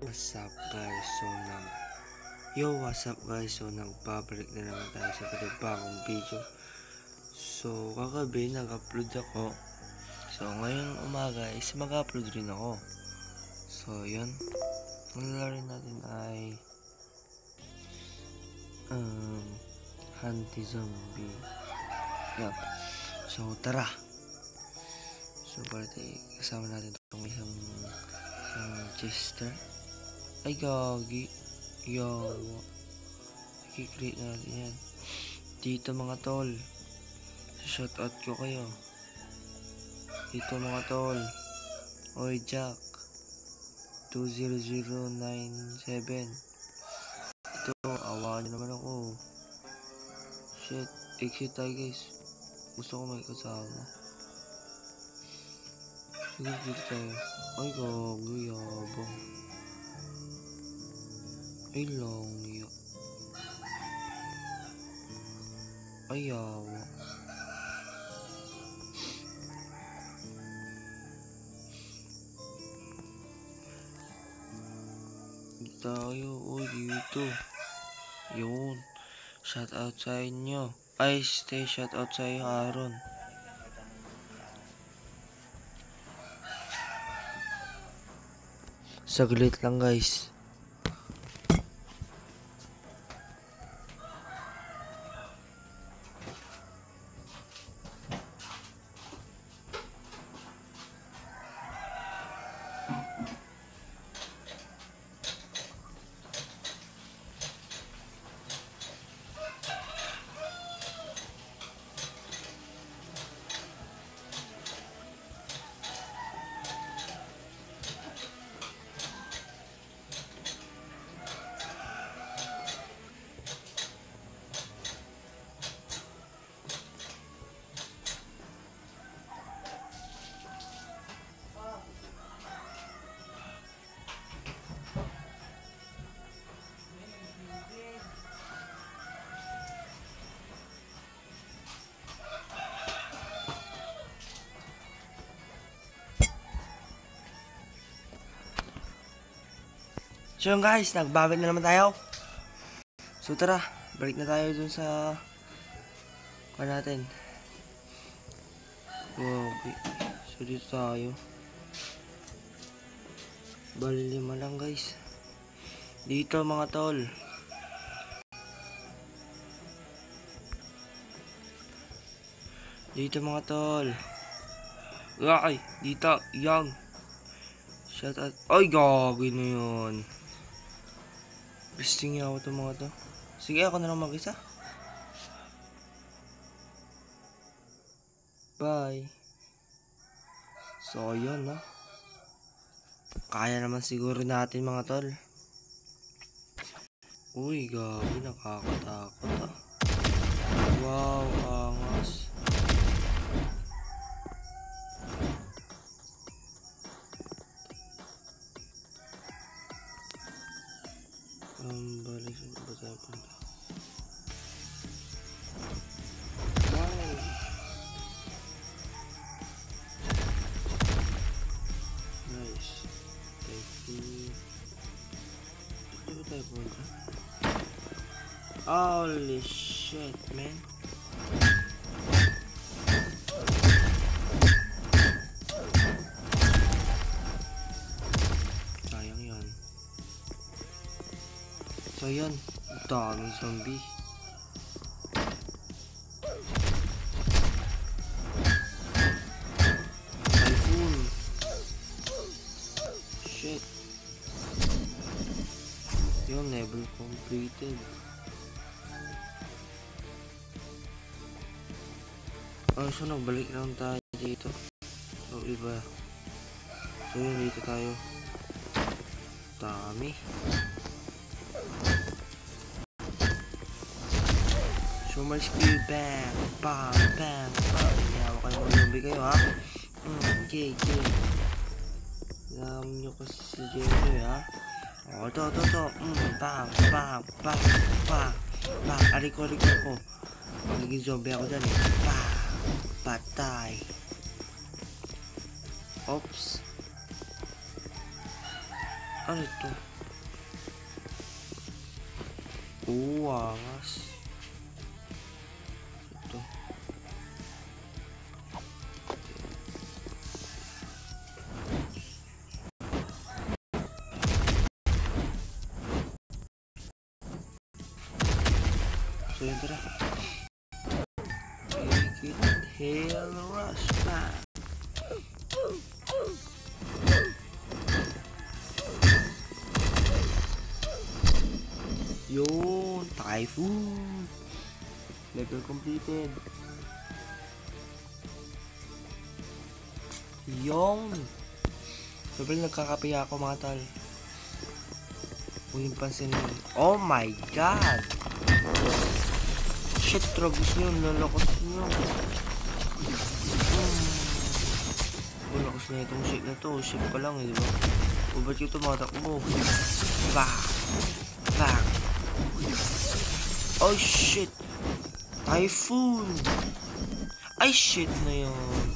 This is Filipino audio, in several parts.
What's up guys, so nagpabalik na naman tayo sa panibagong video. So kagabi nag-upload ako. So ngayong umaga is mag-upload rin ako. So yun, ang lalaro natin ay Hunty Zombie. Yup. So tara. So parati kasama natin itong isang Chester. Ay gagi. Yawa. I-create natin yan. Dito mga tol. Shoutout ko kayo. Dito mga tol. Oy Jack 20097. Ito, awa nyo naman ako. Shit, exit tayo guys. Gusto ko may kasama. Sige, dito tayo. Ay gagi, yabang. Ay langya. Ay yawa. Tayo, oy dito. Yun. Shout out sa inyo. Ay, shout out sa iyo, Aaron. Saglit lang guys. So yun guys, nagbabalik na naman tayo. So tara, balik na tayo dun sa natin. Okay. So dito tayo. Bali 5 lang guys. Dito mga tol. Dito mga tol. Ay, dito, yang. Shout out. Ay, gagi na yun. Bisting ako itong mga to. Sige, ako na lang mag-isa. Bye. So, yun, no? Kaya naman siguro natin, mga tol. Uy, gabi, nakakatakot, ah. Wow, angas. Balik sa ba tayo punta? Wow! Nice. Typhoon. Ito ba tayo punta? Holy shit, man. Sayang yun. So yun, daming zombie. Typhoon. Shit. Yun, never completed. So nagbalik lang tayo dito. So iba. So yun, dito tayo. Dami. So my skill, bang, bang, bang, bang. Yawa kayo mga zombie kayo ha. Okay. Alam nyo kasi si Jerry ha. O, ito. Bang, bang, bang, bang, bang. Ariko ko. Magiging zombie ako dyan eh. Bang, patay. Oops. Ano ito? Angas. Ito. So yun, tara. Take it, hell rush back. Yun, Typhoon. Level completed. Yun. Sobrang nagkakapiya ako mga tal. Huwag yung pansinin. Oh my god. Shit, trabos nyo. Lalakos nyo. Lalakos na itong shit na to. Shit pa lang eh, diba? O ba't yung tumatakbo? Back. Back. Oh shit. Typhoon. Ay shit na yun.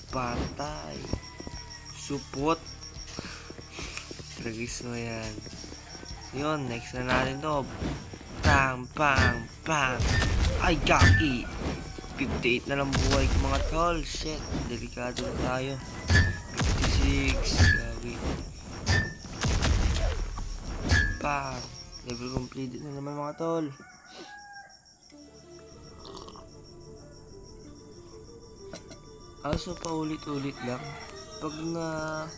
Patay. Supot. Tragis mo yan. Yun, next na natin to. Bang, bang, bang. Ay, gaki. 58 na lang buhay ko mga tol. Shit, delikado na tayo. 56. Gagi. Bang. Level completed na naman mga tol. So paulit-ulit lang. Pag na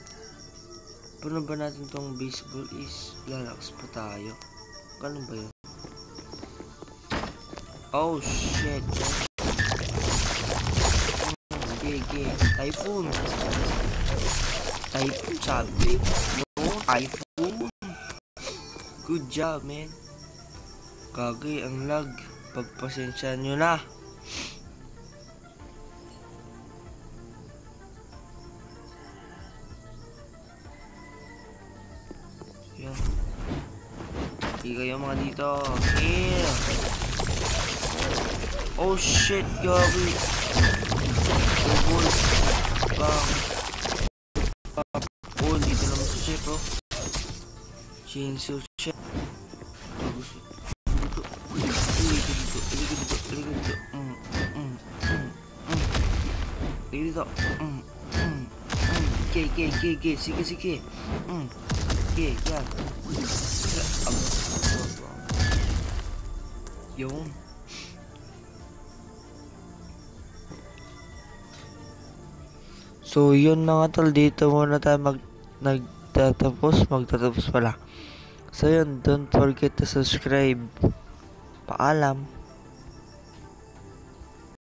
ba natin tong baseball is lalakas pa tayo. Ganun ba yun? Oh shit. Okay. Typhoon. Typhoon sabi. No, Typhoon. Good job, man. Kagay ang lag. Pagpasensya nyo na. Yan. Hindi kayo mga dito. Here. Oh shit, gabi. Double. Bang. Oh, dito naman sa chef, oh. Chainsaw chef. Dito. Dito. Okay. Sige. Okay, yan. Yun. So, yun mga tol. Dito muna tayo magtatapos pala. So, yun. Don't forget to subscribe. Paalam.